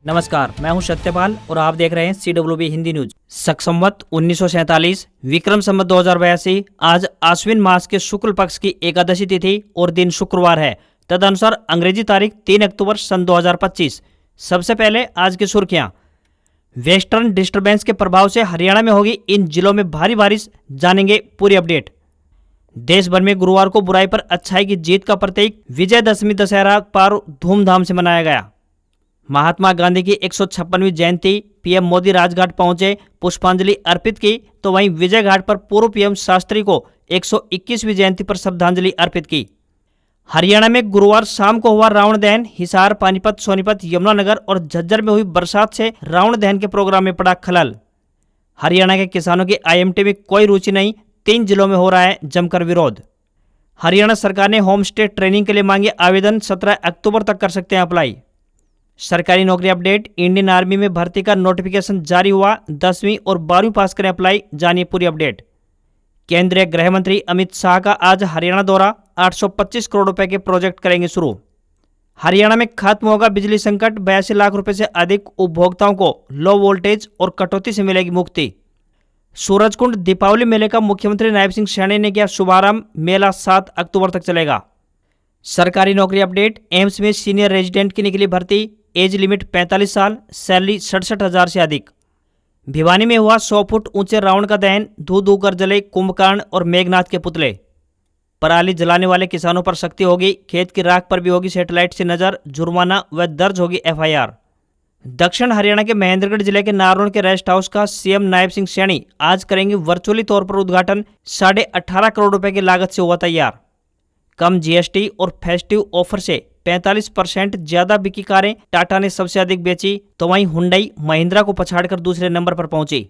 नमस्कार, मैं हूं सत्यपाल और आप देख रहे हैं CWB हिंदी न्यूज। शक संवत 1947 विक्रम संवत 2082 आज आश्विन मास के शुक्ल पक्ष की एकादशी तिथि और दिन शुक्रवार है। तदनुसार अंग्रेजी तारीख 3 अक्टूबर सन 2025। सबसे पहले आज की सुर्खियां। वेस्टर्न डिस्टर्बेंस के प्रभाव से हरियाणा में होगी इन जिलों में भारी बारिश, जानेंगे पूरी अपडेट। देश भर में गुरुवार को बुराई पर अच्छाई की जीत का प्रतीक विजयदशमी दशहरा पर्व धूमधाम से मनाया गया। महात्मा गांधी की 156वीं जयंती, पीएम मोदी राजघाट पहुंचे, पुष्पांजलि अर्पित की, तो वहीं विजय घाट पर पूर्व पीएम शास्त्री को 121वीं जयंती पर श्रद्धांजलि अर्पित की। हरियाणा में गुरुवार शाम को हुआ रावण दहन। हिसार, पानीपत, सोनीपत, यमुनानगर और झज्जर में हुई बरसात से रावण दहन के प्रोग्राम में पड़ा खलल। हरियाणा के किसानों की IMT में कोई रुचि नहीं, 3 जिलों में हो रहा है जमकर विरोध। हरियाणा सरकार ने होम स्टे ट्रेनिंग के लिए मांगे आवेदन, 17 अक्टूबर तक कर सकते हैं अप्लाई। सरकारी नौकरी अपडेट। इंडियन आर्मी में भर्ती का नोटिफिकेशन जारी हुआ, 10वीं और 12वीं पास करें अप्लाई, जानिए पूरी अपडेट। केंद्रीय गृह मंत्री अमित शाह का आज हरियाणा दौरा, 825 करोड़ रुपए के प्रोजेक्ट करेंगे शुरू। हरियाणा में खत्म होगा बिजली संकट, 82 लाख रुपए से अधिक उपभोक्ताओं को लो वोल्टेज और कटौती से मिलेगी मुक्ति। सूरजकुंड दीपावली मेले का मुख्यमंत्री नायब सिंह सैनी ने किया शुभारंभ, मेला 7 अक्टूबर तक चलेगा। सरकारी नौकरी अपडेट। एम्स में सीनियर रेजिडेंट की निकली भर्ती, एज लिमिट 45 साल, सैलरी 67,000 से अधिक। भिवानी में हुआ 100 फुट ऊंचे रावण का दहन, धू धू कर जले कुंभकर्ण और मेघनाथ के पुतले। पराली जलाने वाले किसानों पर सख्ती होगी, खेत की राख पर भी होगी सैटेलाइट से नजर, जुर्माना व दर्ज होगी FIR। दक्षिण हरियाणा के महेंद्रगढ़ जिले के नारनौल के रेस्ट हाउस का CM नायब सिंह सैनी आज करेंगे वर्चुअली तौर पर उद्घाटन, 18.5 करोड़ रुपए की लागत से हुआ तैयार। कम GST और फेस्टिव ऑफर से 45% ज्यादा बिकी कारें टाटा ने सबसे अधिक बेची, तो वहीं हुंडई महिंद्रा को पछाड़कर दूसरे नंबर पर पहुंची।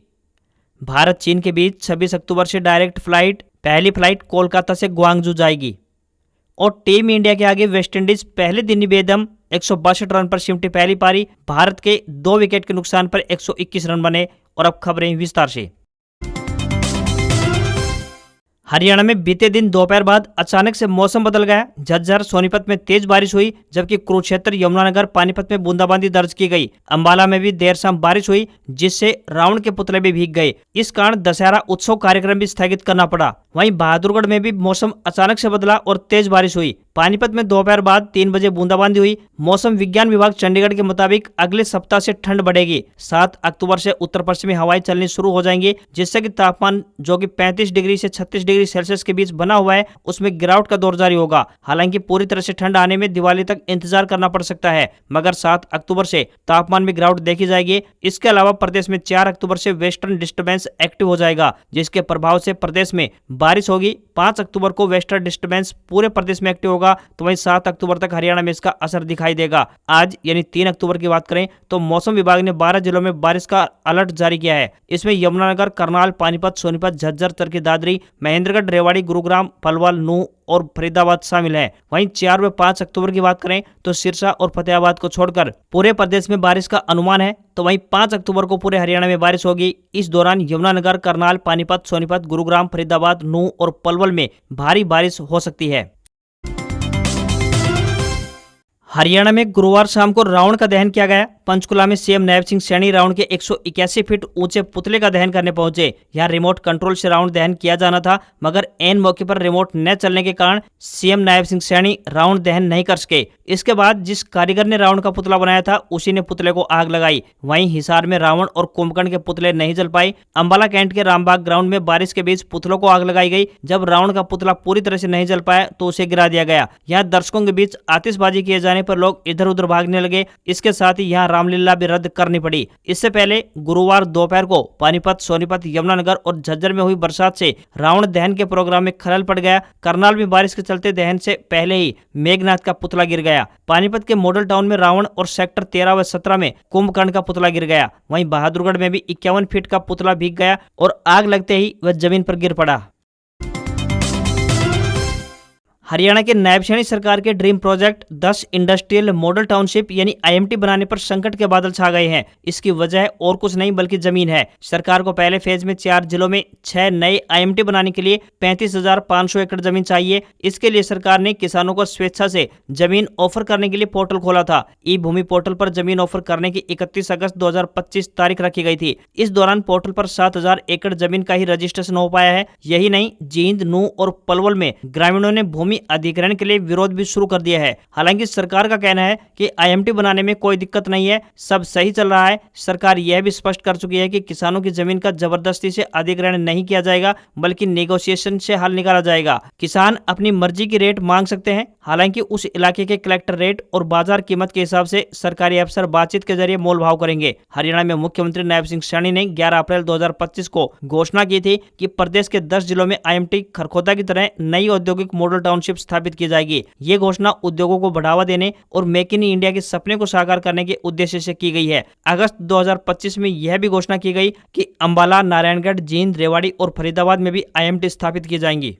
भारत चीन के बीच 26 अक्टूबर से डायरेक्ट फ्लाइट, पहली फ्लाइट कोलकाता से ग्वांगजू जाएगी। और टीम इंडिया के आगे वेस्टइंडीज पहले दिन ही बेदम, 162 रन पर सिमटी पहली पारी, भारत के 2 विकेट के नुकसान पर 121 रन बने। और अब खबरें विस्तार से। हरियाणा में बीते दिन दोपहर बाद अचानक से मौसम बदल गया। झज्जर, सोनीपत में तेज बारिश हुई, जबकि कुरुक्षेत्र, यमुनानगर, पानीपत में बूंदाबांदी दर्ज की गई। अंबाला में भी देर शाम बारिश हुई, जिससे रावण के पुतले भी भीग गए। इस कारण दशहरा उत्सव कार्यक्रम भी स्थगित करना पड़ा। वहीं बहादुरगढ़ में भी मौसम अचानक से बदला और तेज बारिश हुई। पानीपत में दोपहर बाद 3 बजे बूंदाबांदी हुई। मौसम विज्ञान विभाग चंडीगढ़ के मुताबिक अगले सप्ताह से ठंड बढ़ेगी। 7 अक्टूबर से उत्तर पश्चिमी हवाएं चलनी शुरू हो जाएंगी, जिससे कि तापमान जो कि 35 डिग्री से 36 डिग्री सेल्सियस के बीच बना हुआ है, उसमें गिरावट का दौर जारी होगा। हालांकि पूरी तरह से ठंड आने में दिवाली तक इंतजार करना पड़ सकता है, मगर 7 अक्टूबर से तापमान में गिरावट देखी जाएगी। इसके अलावा प्रदेश में 4 अक्टूबर से वेस्टर्न डिस्टर्बेंस एक्टिव हो जाएगा, जिसके प्रभाव से प्रदेश में बारिश होगी। 5 अक्टूबर को वेस्टर्न डिस्टर्बेंस पूरे प्रदेश में एक्टिव होगा, तो वहीं 7 अक्टूबर तक हरियाणा में इसका असर दिखाई देगा। आज यानी 3 अक्टूबर की बात करें तो मौसम विभाग ने 12 जिलों में बारिश का अलर्ट जारी किया है। इसमें यमुनानगर, करनाल, पानीपत, सोनीपत, झज्जर, चरखी दादरी, महेंद्रगढ़, रेवाड़ी, गुरुग्राम, पलवल, नूंह और फरीदाबाद शामिल है। वहीं 4 व 5 अक्टूबर की बात करें तो सिरसा और फतेहाबाद को छोड़कर पूरे प्रदेश में बारिश का अनुमान है। तो वहीं 5 अक्टूबर को पूरे हरियाणा में बारिश होगी। इस दौरान यमुनानगर, करनाल, पानीपत, सोनीपत, गुरुग्राम, फरीदाबाद, नूंह और पलवल में भारी बारिश हो सकती है। हरियाणा में गुरुवार शाम को रावण का दहन किया गया। पंचकुला में CM नायब सिंह सैनी रावण के 181 फीट ऊंचे पुतले का दहन करने पहुंचे। यहां रिमोट कंट्रोल से रावण दहन किया जाना था, मगर एन मौके पर रिमोट न चलने के कारण CM नायब सिंह सैनी रावण दहन नहीं कर सके। इसके बाद जिस कारीगर ने रावण का पुतला बनाया था, उसी ने पुतले को आग लगाई। वहीं हिसार में रावण और कुंभकर्ण के पुतले नहीं जल पाए। अंबाला कैंट के रामबाग ग्राउंड में बारिश के बीच पुतलों को आग लगाई गई। जब रावण का पुतला पूरी तरह से नहीं जल पाया तो उसे गिरा दिया गया। यहाँ दर्शकों के बीच आतिशबाजी किए जाने पर लोग इधर उधर भागने लगे। इसके साथ ही यहाँ रामलीला भी रद्द करनी पड़ी। इससे पहले गुरुवार दोपहर को पानीपत, सोनीपत, यमुनानगर और झज्जर में हुई बरसात से रावण दहन के प्रोग्राम में खलल पड़ गया। करनाल में बारिश के चलते दहन से पहले ही मेघनाथ का पुतला गिर गया। पानीपत के मॉडल टाउन में रावण और सेक्टर 13 व 17 में कुंभकर्ण का पुतला गिर गया। वहीं बहादुरगढ़ में भी 51 फीट का पुतला भीग गया और आग लगते ही वह जमीन पर गिर पड़ा। हरियाणा के नायब सैनी सरकार के dream project 10 industrial model township यानी IMT बनाने पर संकट के बादल छा गए हैं। इसकी वजह और कुछ नहीं बल्कि जमीन है। सरकार को पहले फेज में 4 जिलों में 6 नए IMT बनाने के लिए 35,500 एकड़ जमीन चाहिए। इसके लिए सरकार ने किसानों को स्वेच्छा से जमीन ऑफर करने के लिए पोर्टल खोला था। ई भूमि पोर्टल पर जमीन ऑफर करने की 31 अगस्त 2025 तारीख रखी गई थी। इस दौरान पोर्टल पर 7,000 एकड़ जमीन का ही रजिस्ट्रेशन हो पाया है। यही नहीं, जींद, नूंह और पलवल में ग्रामीणों ने भूमि अधिग्रहण के लिए विरोध भी शुरू कर दिया है। हालांकि सरकार का कहना है कि IMT बनाने में कोई दिक्कत नहीं है, सब सही चल रहा है। सरकार यह भी स्पष्ट कर चुकी है कि किसानों की जमीन का जबरदस्ती से अधिग्रहण नहीं किया जाएगा, बल्कि नेगोशिएशन से हल निकाला जाएगा। किसान अपनी मर्जी की रेट मांग सकते हैं। हालांकि उस इलाके के कलेक्टर रेट और बाजार कीमत के हिसाब से सरकारी अफसर बातचीत के जरिए मोल भाव करेंगे। हरियाणा में मुख्यमंत्री नायब सिंह सैनी ने 11 अप्रैल 2025 को घोषणा की थी कि प्रदेश के 10 जिलों में IMT खरखोदा की तरह नई औद्योगिक मॉडल टाउनशिप स्थापित की जाएगी। ये घोषणा उद्योगों को बढ़ावा देने और मेक इन इंडिया के सपने को साकार करने के उद्देश्य से की गई है। अगस्त 2025 में यह भी घोषणा की गई कि अंबाला, नारायणगढ़, जींद, रेवाड़ी और फरीदाबाद में भी IMT स्थापित की जाएंगी।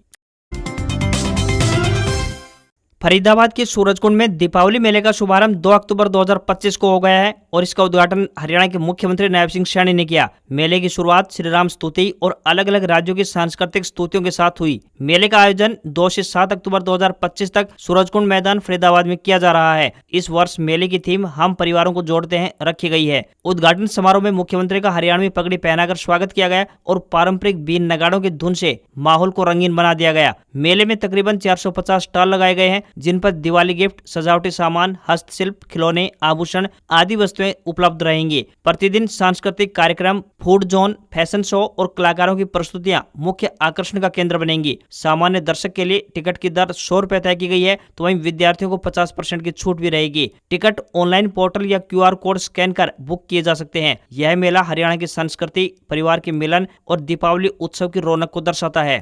फरीदाबाद के सूरजकुंड में दीपावली मेले का शुभारंभ 2 अक्टूबर 2025 को हो गया है और इसका उद्घाटन हरियाणा के मुख्यमंत्री नायब सिंह सैनी ने किया। मेले की शुरुआत श्री राम स्तुति और अलग अलग राज्यों की सांस्कृतिक स्तुतियों के साथ हुई। मेले का आयोजन 2 से 7 अक्टूबर 2025 तक सूरजकुंड मैदान फरीदाबाद में किया जा रहा है। इस वर्ष मेले की थीम हम परिवारों को जोड़ते हैं रखी गई है। उद्घाटन समारोह में मुख्यमंत्री का हरियाणवी पगड़ी पहनाकर स्वागत किया गया और पारंपरिक बीन नगाड़ों की धुन से माहौल को रंगीन बना दिया गया। मेले में तकरीबन 450 स्टॉल लगाए गए हैं, जिन पर दिवाली गिफ्ट, सजावटी सामान, हस्तशिल्प, खिलौने, आभूषण आदि वस्तुएं उपलब्ध रहेंगी। प्रतिदिन सांस्कृतिक कार्यक्रम, फूड जोन, फैशन शो और कलाकारों की प्रस्तुतियां मुख्य आकर्षण का केंद्र बनेंगी। सामान्य दर्शक के लिए टिकट की दर 100 रुपए तय की गई है, तो वहीं विद्यार्थियों को 50% की छूट भी रहेगी। टिकट ऑनलाइन पोर्टल या QR कोड स्कैन कर बुक किए जा सकते हैं। यह मेला हरियाणा की संस्कृति, परिवार के मिलन और दीपावली उत्सव की रौनक को दर्शाता है।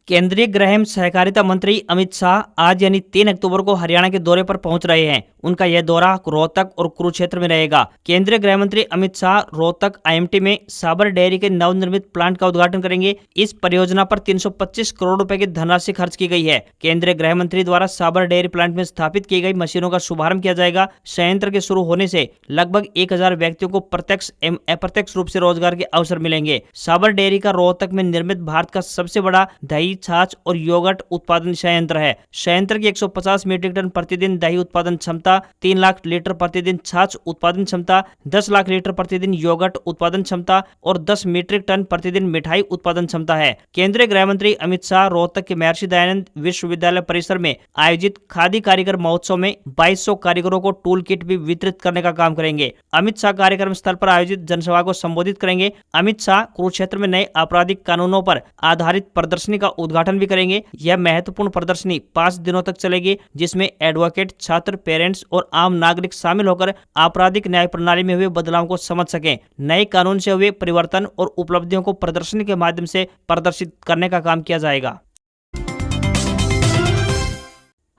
केंद्रीय गृह एवं सहकारिता मंत्री अमित शाह आज यानी 3 अक्टूबर को हरियाणा के दौरे पर पहुंच रहे हैं। उनका यह दौरा रोहतक और कुरुक्षेत्र में रहेगा। केंद्रीय गृह मंत्री अमित शाह रोहतक IMT में साबर डेयरी के नवनिर्मित प्लांट का उद्घाटन करेंगे। इस परियोजना पर 325 करोड़ रुपए की धनराशि खर्च की गई है। केंद्रीय गृह मंत्री द्वारा साबर डेयरी प्लांट में स्थापित की गई मशीनों का शुभारंभ किया जाएगा। संयंत्र के शुरू होने से लगभग 1000 व्यक्तियों को प्रत्यक्ष एवं अप्रत्यक्ष रूप से रोजगार के अवसर मिलेंगे। साबर डेयरी का रोहतक में निर्मित भारत का सबसे बड़ा दही, छाछ और योगर्ट उत्पादन संयंत्र है। संयंत्र की 150 मीट्रिक टन प्रतिदिन दही उत्पादन क्षमता, 3 लाख लीटर प्रतिदिन छाछ उत्पादन क्षमता, 10 लाख लीटर प्रतिदिन योगर्ट उत्पादन क्षमता और 10 मीट्रिक टन प्रतिदिन मिठाई उत्पादन क्षमता है। केंद्रीय गृह मंत्री अमित शाह रोहतक के महर्षि दयानंद विश्वविद्यालय परिसर में आयोजित खादी कारीगर महोत्सव में 2200 कारीगरों को टूल किट भी वितरित करने का काम करेंगे। अमित शाह कार्यक्रम स्थल पर आयोजित जनसभा को संबोधित करेंगे। अमित शाह कुरुक्षेत्र में नए आपराधिक कानूनों पर आधारित प्रदर्शनी का उद्घाटन भी करेंगे। यह महत्वपूर्ण प्रदर्शनी 5 दिनों तक चलेगी, जिसमें एडवोकेट, छात्र, पेरेंट्स और आम नागरिक शामिल होकर आपराधिक न्याय प्रणाली में हुए बदलाव को समझ सकें। नए कानून से हुए परिवर्तन और उपलब्धियों को प्रदर्शनी के माध्यम से प्रदर्शित करने का काम किया जाएगा।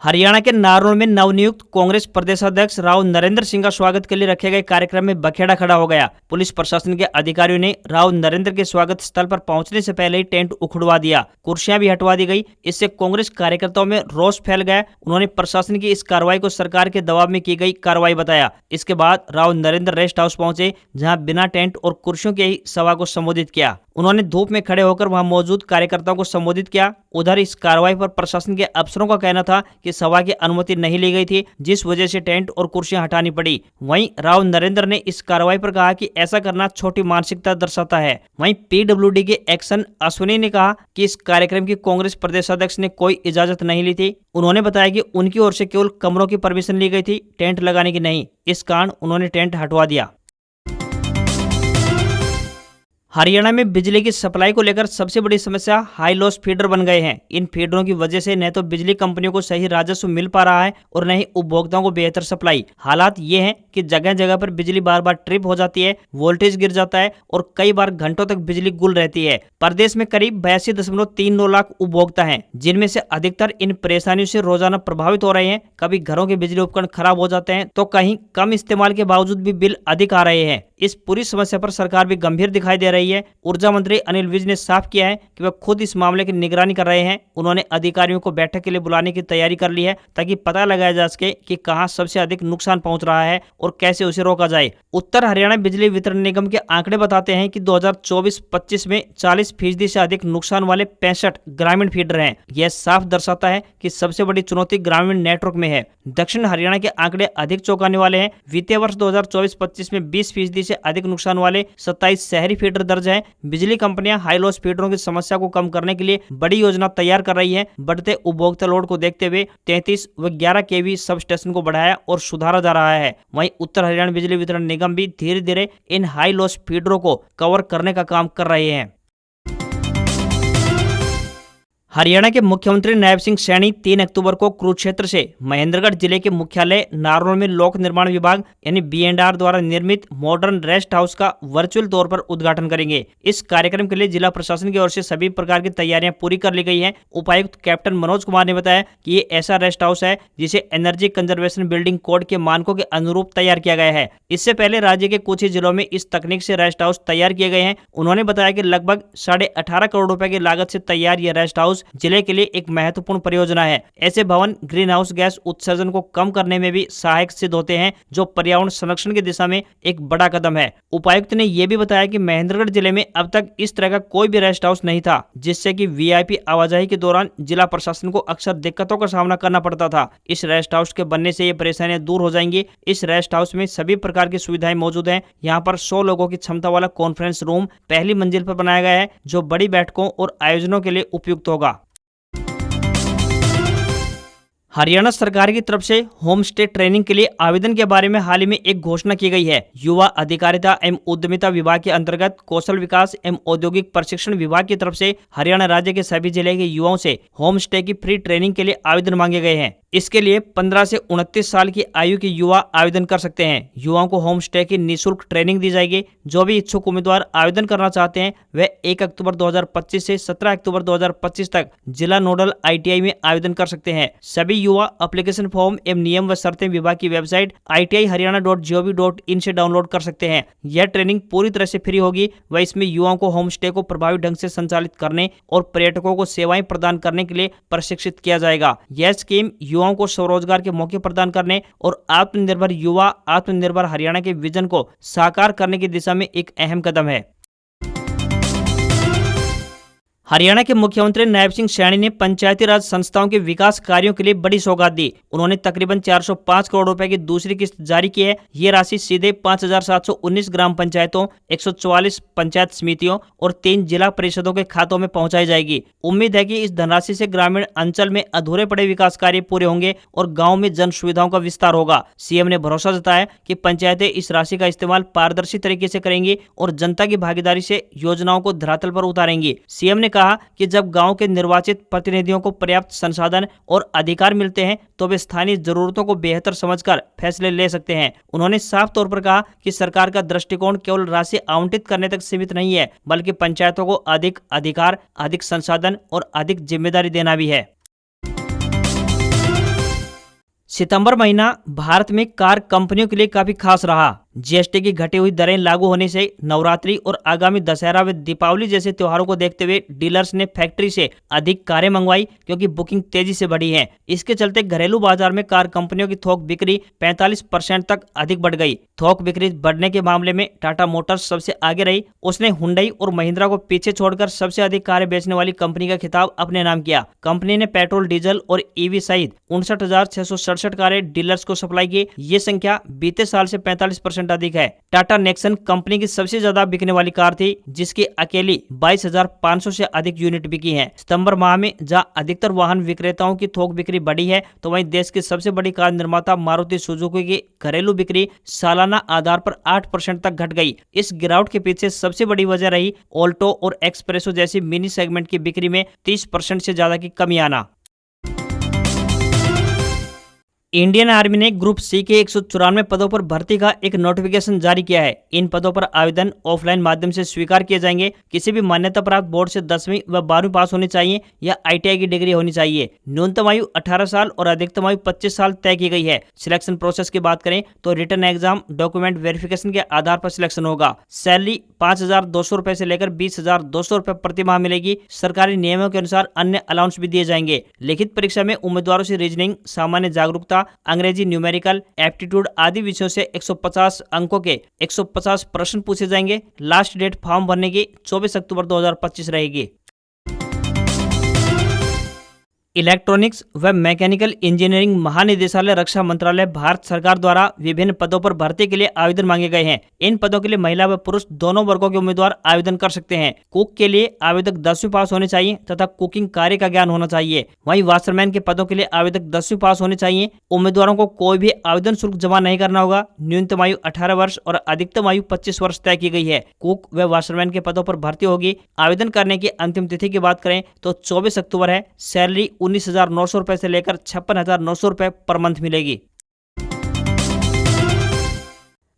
हरियाणा के नारनौल में नवनियुक्त कांग्रेस प्रदेश अध्यक्ष राव नरेंद्र सिंह का स्वागत के लिए रखे गए कार्यक्रम में बखेड़ा खड़ा हो गया। पुलिस प्रशासन के अधिकारियों ने राव नरेंद्र के स्वागत स्थल पर पहुंचने से पहले ही टेंट उखड़वा दिया, कुर्सियां भी हटवा दी गई। इससे कांग्रेस कार्यकर्ताओं में रोष फैल गया। उन्होंने प्रशासन की इस कार्रवाई को सरकार के दबाव में की गई कार्रवाई बताया। इसके बाद राव नरेंद्र रेस्ट हाउस पहुंचे, जहाँ बिना टेंट और कुर्सियों के ही सभा को संबोधित किया। उन्होंने धूप में खड़े होकर वहां मौजूद कार्यकर्ताओं को संबोधित किया। उधर इस कार्रवाई पर प्रशासन के अफसरों का कहना था कि सभा की अनुमति नहीं ली गई थी, जिस वजह से टेंट और कुर्सियां हटानी पड़ी। वहीं राव नरेंद्र ने इस कार्रवाई पर कहा कि ऐसा करना छोटी मानसिकता दर्शाता है। वहीं PWD के एक्शन अश्विनी ने कहा कि इस कार्यक्रम की कांग्रेस प्रदेश अध्यक्ष ने कोई इजाजत नहीं ली थी। उन्होंने बताया कि उनकी ओर से केवल कमरों की परमिशन ली गई थी, टेंट लगाने की नहीं। इस कारण उन्होंने टेंट हटवा दिया। हरियाणा में बिजली की सप्लाई को लेकर सबसे बड़ी समस्या हाई लॉस फीडर बन गए हैं। इन फीडरों की वजह से न तो बिजली कंपनियों को सही राजस्व मिल पा रहा है और न ही उपभोक्ताओं को बेहतर सप्लाई। हालात ये हैं कि जगह जगह पर बिजली बार बार ट्रिप हो जाती है, वोल्टेज गिर जाता है और कई बार घंटों तक बिजली गुल रहती है। प्रदेश में करीब 82.39 लाख उपभोक्ता हैं, जिनमें से अधिकतर इन परेशानियों से रोजाना प्रभावित हो रहे हैं। कभी घरों के बिजली उपकरण खराब हो जाते हैं, तो कहीं कम इस्तेमाल के बावजूद भी बिल अधिक आ रहे हैं। इस पूरी समस्या पर सरकार भी गंभीर दिखाई दे रही गई है। ऊर्जा मंत्री अनिल विज ने साफ किया है कि वह खुद इस मामले की निगरानी कर रहे हैं। उन्होंने अधिकारियों को बैठक के लिए बुलाने की तैयारी कर ली है ताकि पता लगाया जा सके कि कहां सबसे अधिक नुकसान पहुंच रहा है और कैसे उसे रोका जाए। उत्तर हरियाणा बिजली वितरण निगम के आंकड़े बताते हैं कि 2024-25 में 40% से अधिक नुकसान वाले 65 ग्रामीण फीडर हैं। यह साफ दर्शाता है कि सबसे बड़ी चुनौती ग्रामीण नेटवर्क में है। दक्षिण हरियाणा के आंकड़े अधिक चौंकाने वाले हैं। वित्तीय वर्ष 2024-25 में 20% से अधिक नुकसान वाले 27 शहरी फीडर दर्ज हैं। बिजली कंपनियां हाई लॉस फीडरों की समस्या को कम करने के लिए बड़ी योजना तैयार कर रही है। बढ़ते उपभोक्ता लोड को देखते हुए 33 व 11 kV सब स्टेशन को बढ़ाया और सुधारा जा रहा है। वहीं उत्तर हरियाणा बिजली वितरण निगम भी धीरे धीरे इन हाई लॉस फीडरों को कवर करने का काम कर रहे हैं। हरियाणा के मुख्यमंत्री नायब सिंह सैनी 3 अक्टूबर को कुरुक्षेत्र से महेंद्रगढ़ जिले के मुख्यालय नारनौल में लोक निर्माण विभाग यानी B&R द्वारा निर्मित मॉडर्न रेस्ट हाउस का वर्चुअल तौर पर उद्घाटन करेंगे। इस कार्यक्रम के लिए जिला प्रशासन की ओर से सभी प्रकार की तैयारियां पूरी कर ली गई हैं। उपायुक्त कैप्टन मनोज कुमार ने बताया कि ये ऐसा रेस्ट हाउस है जिसे एनर्जी कंजर्वेशन बिल्डिंग कोड के मानकों के अनुरूप तैयार किया गया है। इससे पहले राज्य के कुछ ही जिलों में इस तकनीक से रेस्ट हाउस तैयार किए गए हैं। उन्होंने बताया कि लगभग 18.5 करोड़ रुपए की लागत से तैयार ये रेस्ट हाउस जिले के लिए एक महत्वपूर्ण परियोजना है। ऐसे भवन ग्रीन हाउस गैस उत्सर्जन को कम करने में भी सहायक सिद्ध होते हैं, जो पर्यावरण संरक्षण की दिशा में एक बड़ा कदम है। उपायुक्त ने यह भी बताया कि महेंद्रगढ़ जिले में अब तक इस तरह का कोई भी रेस्ट हाउस नहीं था, जिससे कि VIP आवाजाही के दौरान जिला प्रशासन को अक्सर दिक्कतों का सामना करना पड़ता था। इस रेस्ट हाउस के बनने से ये परेशानियां दूर हो जाएंगी। इस रेस्ट हाउस में सभी प्रकार की सुविधाएं मौजूद हैं। यहाँ पर 100 लोगों की क्षमता वाला कॉन्फ्रेंस रूम पहली मंजिल पर बनाया गया है, जो बड़ी बैठकों और आयोजनों के लिए उपयुक्त होगा। हरियाणा सरकार की तरफ से होम स्टे ट्रेनिंग के लिए आवेदन के बारे में हाल ही में एक घोषणा की गई है। युवा अधिकारिता एवं उद्यमिता विभाग के अंतर्गत कौशल विकास एवं औद्योगिक प्रशिक्षण विभाग की तरफ से हरियाणा राज्य के सभी जिले के युवाओं से होम स्टे की फ्री ट्रेनिंग के लिए आवेदन मांगे गए हैं। इसके लिए 15 से 29 साल की आयु के युवा आवेदन कर सकते हैं। युवाओं को होम स्टे की निःशुल्क ट्रेनिंग दी जाएगी। जो भी इच्छुक उम्मीदवार आवेदन करना चाहते हैं वह 1 अक्टूबर 2025 से 17 अक्टूबर 2025 तक जिला नोडल ITI में आवेदन कर सकते हैं। सभी युवा एप्लीकेशन फॉर्म एवं नियम व शर्तें विभाग की वेबसाइट ITIHaryana.gov.in से डाउनलोड कर सकते हैं। यह ट्रेनिंग पूरी तरह से फ्री होगी व इसमें युवाओं को होम स्टे को प्रभावी ढंग से संचालित करने और पर्यटकों को सेवाएं प्रदान करने के लिए प्रशिक्षित किया जाएगा। यह स्कीम युवाओं को स्वरोजगार के मौके प्रदान करने और आत्मनिर्भर युवा आत्मनिर्भर हरियाणा के विजन को साकार करने की दिशा में एक अहम कदम है। हरियाणा के मुख्यमंत्री नायब सिंह सैनी ने पंचायती राज संस्थाओं के विकास कार्यों के लिए बड़ी सौगात दी। उन्होंने तकरीबन 405 करोड़ रुपए की दूसरी किस्त जारी की है। ये राशि सीधे 5719 ग्राम पंचायतों, 144 पंचायत समितियों और 3 जिला परिषदों के खातों में पहुंचाई जाएगी। उम्मीद है कि इस धनराशि से ग्रामीण अंचल में अधूरे पड़े विकास कार्य पूरे होंगे और गाँव में जन सुविधाओं का विस्तार होगा। CM ने भरोसा जताया कि पंचायतें इस राशि का इस्तेमाल पारदर्शी तरीके से करेंगी और जनता की भागीदारी से योजनाओं को धरातल पर उतारेंगी। CM ने कहा कि जब गांव के निर्वाचित प्रतिनिधियों को पर्याप्त संसाधन और अधिकार मिलते हैं तो वे स्थानीय जरूरतों को बेहतर समझकर फैसले ले सकते हैं। उन्होंने साफ तौर पर कहा कि सरकार का दृष्टिकोण केवल राशि आवंटित करने तक सीमित नहीं है, बल्कि पंचायतों को अधिक अधिकार, अधिक संसाधन और अधिक जिम्मेदारी देना भी है। सितंबर महीना भारत में कार कंपनियों के लिए काफी खास रहा। GST की घटी हुई दरें लागू होने से नवरात्रि और आगामी दशहरा व दीपावली जैसे त्योहारों को देखते हुए डीलर्स ने फैक्ट्री से अधिक कारें मंगवाई, क्योंकि बुकिंग तेजी से बढ़ी है। इसके चलते घरेलू बाजार में कार कंपनियों की थोक बिक्री 45% तक अधिक बढ़ गई। थोक बिक्री बढ़ने के मामले में टाटा मोटर्स सबसे आगे रही। उसने हुंडई और महिंद्रा को पीछे छोड़कर सबसे अधिक कारें बेचने वाली कंपनी का खिताब अपने नाम किया। कंपनी ने पेट्रोल, डीजल और EV सहित 59,667 कारें डीलर्स को सप्लाई की। ये संख्या बीते साल से 45% अधिक है। टाटा नेक्सन कंपनी की सबसे ज्यादा बिकने वाली कार थी, जिसकी अकेली 22,500 से अधिक यूनिट बिकी हैं। सितंबर माह में जहां अधिकतर वाहन विक्रेताओं की थोक बिक्री बढ़ी है, तो वहीं देश की सबसे बड़ी कार निर्माता मारुति सुजुकी की घरेलू बिक्री सालाना आधार पर 8% तक घट गई। इस गिरावट के पीछे सबसे बड़ी वजह रही ऑल्टो और एक्सप्रेसो जैसी मिनी सेगमेंट की बिक्री में 30% से ज्यादा की कमी आना। इंडियन आर्मी ने ग्रुप सी के 194 पदों पर भर्ती का एक नोटिफिकेशन जारी किया है। इन पदों पर आवेदन ऑफलाइन माध्यम से स्वीकार किए जाएंगे। किसी भी मान्यता प्राप्त बोर्ड से 10वीं व 12वीं पास होनी चाहिए या ITI की डिग्री होनी चाहिए। न्यूनतम आयु 18 साल और अधिकतम आयु 25 साल तय की गई है। सिलेक्शन प्रोसेस की बात करें तो रिटन एग्जाम डॉक्यूमेंट वेरिफिकेशन के आधार पर सिलेक्शन होगा। सैलरी 5,200 रुपए से लेकर 20,200 रुपए प्रति माह मिलेगी। सरकारी नियमों के अनुसार अन्य अलाउंस भी दिए जाएंगे। लिखित परीक्षा में उम्मीदवारों से रीजनिंग, सामान्य जागरूकता, अंग्रेजी, न्यूमेरिकल एप्टीट्यूड आदि विषयों से 150 अंकों के 150 प्रश्न पूछे जाएंगे। लास्ट डेट फॉर्म भरने की 24 अक्टूबर 2025 रहेगी। इलेक्ट्रॉनिक्स व मैकेनिकल इंजीनियरिंग महानिदेशालय रक्षा मंत्रालय भारत सरकार द्वारा विभिन्न पदों पर भर्ती के लिए आवेदन मांगे गए हैं। इन पदों के लिए महिला व पुरुष दोनों वर्गों के उम्मीदवार आवेदन कर सकते हैं। कुक के लिए आवेदक 10वीं पास होने चाहिए तथा कुकिंग कार्य का ज्ञान होना चाहिए। वहीं वाशरमैन के पदों के लिए आवेदक 10वीं पास होने चाहिए। उम्मीदवारों को कोई भी आवेदन शुल्क जमा नहीं करना होगा। न्यूनतम आयु 18 वर्ष और अधिकतम आयु 25 वर्ष तय की गई है। कुक व वाशरमैन के पदों पर भर्ती होगी। आवेदन करने की अंतिम तिथि की बात करें तो 24 अक्टूबर है। सैलरी 19,900 रुपए से लेकर 56,900 रुपए पर मंथ मिलेगी।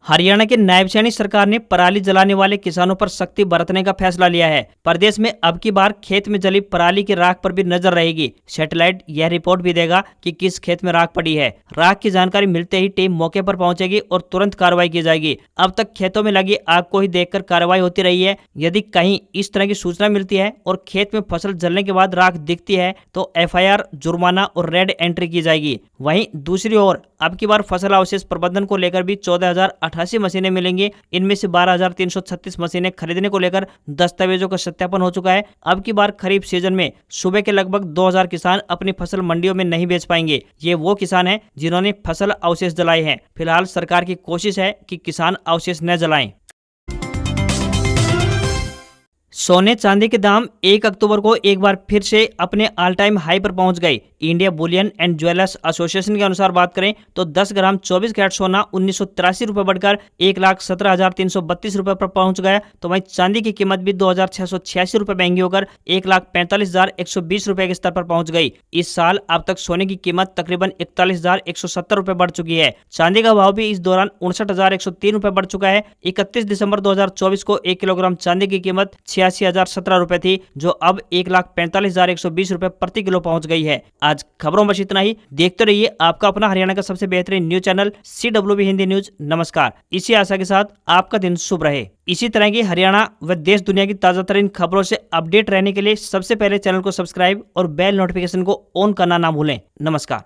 हरियाणा के नायब सैनी सरकार ने पराली जलाने वाले किसानों पर सख्ती बरतने का फैसला लिया है। प्रदेश में अब की बार खेत में जली पराली की राख पर भी नजर रहेगी। सैटेलाइट यह रिपोर्ट भी देगा कि किस खेत में राख पड़ी है। राख की जानकारी मिलते ही टीम मौके पर पहुंचेगी और तुरंत कार्रवाई की जाएगी। अब तक खेतों में लगी आग को ही देखकर कार्रवाई होती रही है। यदि कहीं इस तरह की सूचना मिलती है और खेत में फसल जलने के बाद राख दिखती है तो FIR, जुर्माना और रेड एंट्री की जाएगी। वहीं दूसरी ओर अब की बार फसल अवशेष प्रबंधन को लेकर भी 14,088 मशीनें मिलेंगी। इनमें से 12,336 मशीनें खरीदने को लेकर दस्तावेजों का सत्यापन हो चुका है। अब की बार खरीफ सीजन में सूबे के लगभग 2,000 किसान अपनी फसल मंडियों में नहीं बेच पाएंगे। ये वो किसान हैं जिन्होंने फसल अवशेष जलाए हैं। फिलहाल सरकार की कोशिश है कि किसान अवशेष न जलाएं। सोने चांदी के दाम 1 अक्टूबर को एक बार फिर से अपने ऑल टाइम हाई पर पहुंच गए। India Boolean and jewellers association के अनुसार बात करें तो 10 ग्राम 24 कैरेट सोना 1983 रुपए बढ़कर 1,17,332 रुपए पर पहुंच गया। तो वहीं चांदी की कीमत भी 2,686 रुपए महंगी होकर 1,45,120 रुपए के स्तर पर पहुंच गई। इस साल अब तक सोने की कीमत तकरीबन 41,170 रुपए बढ़ चुकी है। चांदी का भाव भी इस दौरान 59,103 रुपए बढ़ चुका है। 31 दिसंबर 2024 को 1 किलोग्राम चांदी की कीमत 86,017 रुपए थी, जो अब 1,45,120 रुपए प्रति किलो पहुंच गई है। आज खबरों में बस इतना ही। देखते रहिए आपका अपना हरियाणा का सबसे बेहतरीन news channel CWB Hindi news. नमस्कार। इसी आशा के साथ आपका दिन शुभ रहे। इसी तरह की हरियाणा व देश दुनिया की ताजा तरीन खबरों से अपडेट रहने के लिए सबसे पहले चैनल को सब्सक्राइब और बेल नोटिफिकेशन को ऑन करना ना भूलें। नमस्कार।